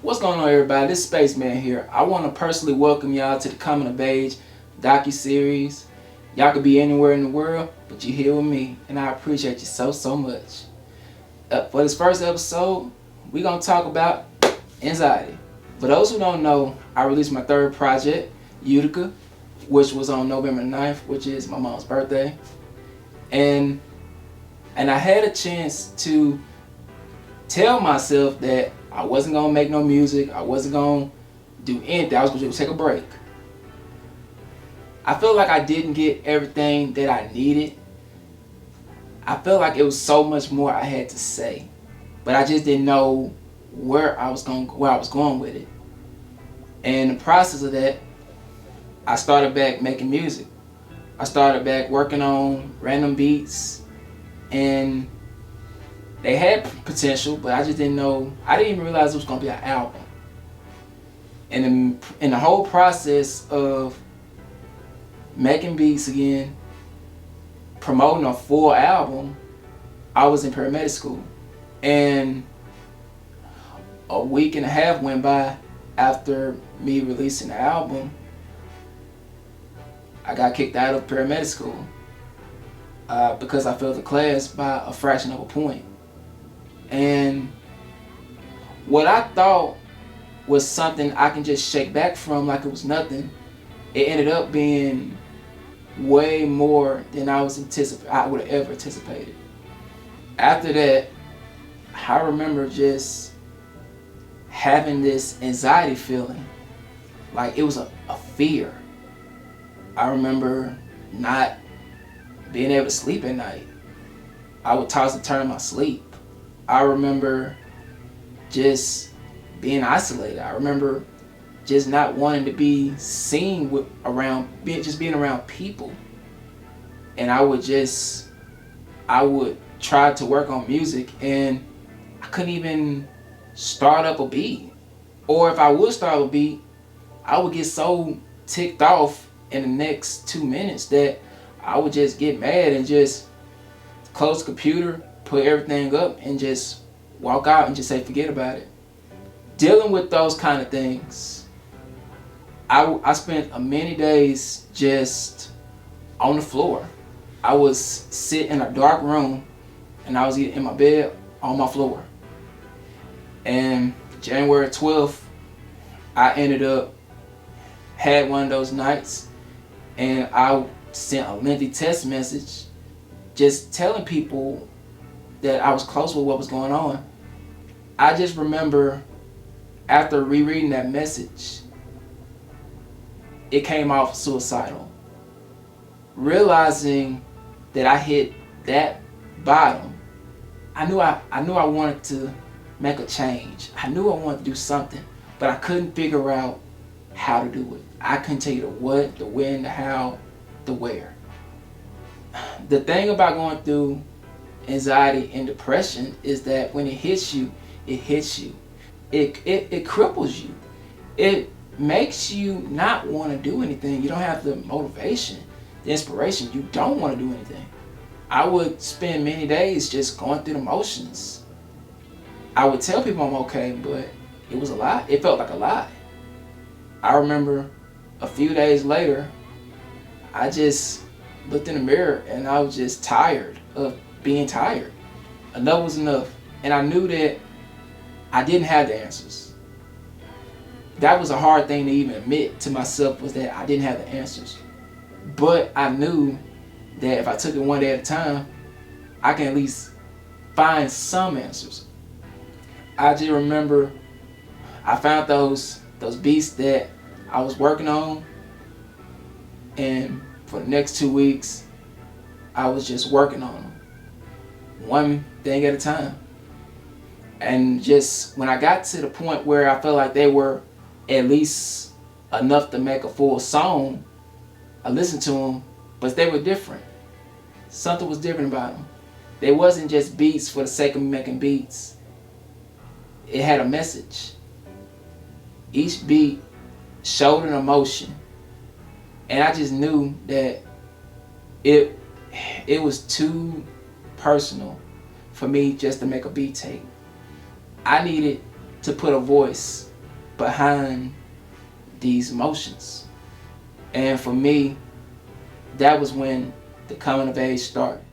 What's going on, everybody? This is Spaceman here. I want to personally welcome y'all to the Coming Of Age Docuseries. Y'all could be anywhere in the world, but you're here with me, and I appreciate you so much. For this first episode, we're going to talk about anxiety. For those who don't know, I released my third project, Utica, which was on November 9th, which is my mom's birthday. And I had a chance to tell myself that I wasn't gonna make no music, I wasn't gonna do anything, I was gonna take a break. I felt like I didn't get everything that I needed. I felt like it was so much more I had to say, but I just didn't know where I was going with it. And in the process of that, I started back making music. I started back working on random beats, and they had potential, but I just didn't know. I didn't even realize it was gonna be an album. And in the whole process of making beats again, promoting a full album, I was in paramedic school. And a week and a half went by after me releasing the album. I got kicked out of paramedic school because I failed the class by a fraction of a point. And what I thought was something I can just shake back from like it was nothing, it ended up being way more than I would have ever anticipated. After that, I remember just having this anxiety feeling, like it was a fear. I remember not being able to sleep at night. I would toss and turn in my sleep. I remember just being isolated. I remember just not wanting to be seen just being around people. And I would try to work on music, and I couldn't even start up a beat. Or if I would start a beat, I would get so ticked off in the next 2 minutes that I would just get mad and just close the computer, put everything up, and just walk out and just say forget about it. Dealing with those kind of things, I spent many days just on the floor. I was sitting in a dark room, and I was either in my bed on my floor. And January 12th, I had one of those nights, and I sent a lengthy text message just telling people that I was close with what was going on. I just remember after rereading that message, it came off suicidal. Realizing that I hit that bottom, I knew I wanted to make a change. I knew I wanted to do something, but I couldn't figure out how to do it. I couldn't tell you the what, the when, the how, the where. The thing about going through anxiety and depression is that when it hits you, it hits you. It cripples you. It makes you not want to do anything. You don't have the motivation, the inspiration. You don't want to do anything. I would spend many days just going through the motions. I would tell people I'm okay, but it was a lie. It felt like a lie. I remember a few days later, I just looked in the mirror and I was just tired of being tired. Enough was enough. And I knew that I didn't have the answers. That was a hard thing to even admit to myself, was that I didn't have the answers. But I knew that if I took it one day at a time, I can at least find some answers. I just remember I found those beats that I was working on, and for the next 2 weeks, I was just working on them, one thing at a time. And just when I got to the point where I felt like they were at least enough to make a full song, I listened to them, but they were different. Something was different about them. They wasn't just beats for the sake of making beats. It had a message. Each beat showed an emotion. And I just knew that it was too personal for me just to make a beat tape. I needed to put a voice behind these emotions. And for me, that was when the coming of age started.